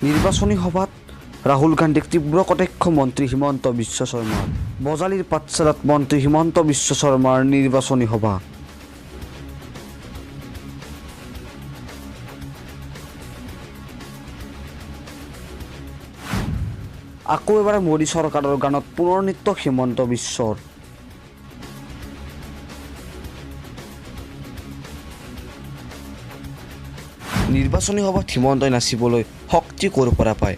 নিৰ্বাচনী সভাত ৰাহুল গান্ধীক তীব্ৰ কটাক্ষ মন্ত্ৰী হিমন্ত বিশ্ব শৰ্মাৰ। বজালীৰ পাঠশালাত মন্ত্ৰী হিমন্ত বিশ্ব শৰ্মাৰ নিৰ্বাচনী সভা। আকৌ এবাৰ মোদী চৰকাৰৰ গানত পুনৰ নৃত্য হিমন্ত বিশ্বৰ। নিৰ্বাচনী সভাত হিমন্তই নাচিবলৈ শক্তি ক'ৰ পৰা পায়?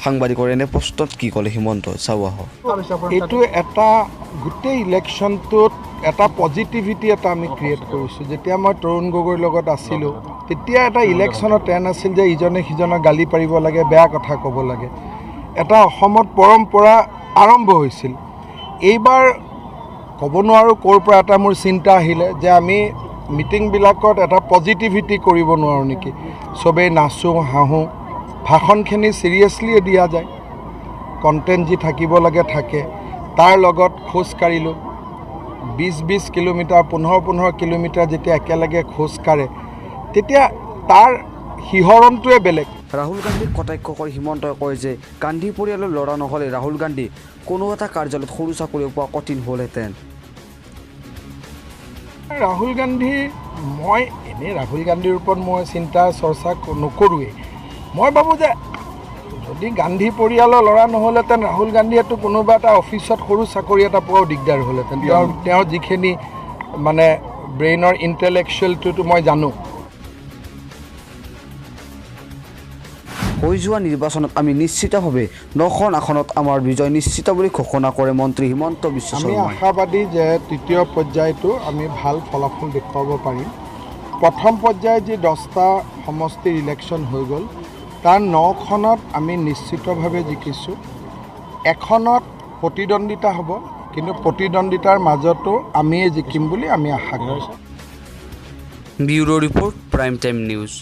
সাংবাদিকৰ এনে প্ৰশ্নত কি ক'লে হিমন্ত, চাওঁ আহক। এইটো এটা গোটেই ইলেকশ্যনটোত এটা পজিটিভিটি এটা আমি ক্ৰিয়েট কৰিছোঁ। যেতিয়া মই তৰুণ গগৈৰ লগত আছিলোঁ তেতিয়া এটা ইলেকশ্যনৰ ট্ৰেণ্ড আছিল যে ইজনে সিজনক গালি পাৰিব লাগে, বেয়া কথা ক'ব লাগে। এটা অসমত পৰম্পৰা আৰম্ভ হৈছিল। এইবাৰ ক'ব নোৱাৰোঁ ক'ৰ পৰা এটা মোৰ চিন্তা আহিলে যে আমি মিটিংবিলাকত এটা পজিটিভিটি কৰিব নোৱাৰোঁ নেকি। চবেই নাচোঁ হাঁহোঁ, ভাষণখিনি চিৰিয়াছলি দিয়া যায়, কণ্টেণ্ট যি থাকিব লাগে থাকে। তাৰ লগত খোজ কাঢ়িলোঁ 20 কিলোমিটাৰ 15 কিলোমিটাৰ যেতিয়া একেলগে খোজ কাঢ়ে তেতিয়া তাৰ শিহৰণটোৱে বেলেগ। ৰাহুল গান্ধীক কটাক্ষ কৰি হিমন্তই কয় যে গান্ধী পৰিয়ালৰ ল'ৰা নহ'লে ৰাহুল গান্ধী কোনো এটা কাৰ্যালয়ত সৰু চাকৰি পোৱা কঠিন হ'লহেঁতেন। ৰাহুল গান্ধী, মই এনেই ৰাহুল গান্ধীৰ ওপৰত মই চিন্তা চৰ্চা নকৰোঁৱেই। মই ভাবোঁ যে যদি গান্ধী পৰিয়ালৰ ল'ৰা নহ'লহেঁতেন ৰাহুল গান্ধীয়েতো কোনোবা এটা অফিচত সৰু চাকৰি এটা পোৱাও দিগদাৰ হ'লহেঁতেন। তেওঁৰ যিখিনি মানে ব্ৰেইনৰ ইণ্টেলেকচুৱেলটোতো মই জানো। হৈ যোৱা নিৰ্বাচনত আমি নিশ্চিতভাৱে 9খন আসনত আমাৰ বিজয় নিশ্চিত বুলি ঘোষণা কৰে মন্ত্ৰী হিমন্ত বিশ্ব আমি শৰ্মাই। আশাবাদী যে তৃতীয় পৰ্যায়টো আমি ভাল ফলাফল দেখুৱাব পাৰিম। প্ৰথম পৰ্যায়ত যি 10টা সমষ্টিৰ ইলেকশ্যন হৈ গ'ল তাৰ 9খনত আমি নিশ্চিতভাৱে জিকিছোঁ। এখনত প্ৰতিদ্বন্দ্বিতা হ'ব, কিন্তু প্ৰতিদ্বন্দ্বিতাৰ মাজতো আমিয়ে জিকিম বুলি আমি আশা কৰিছোঁ। Bureau report, prime time news.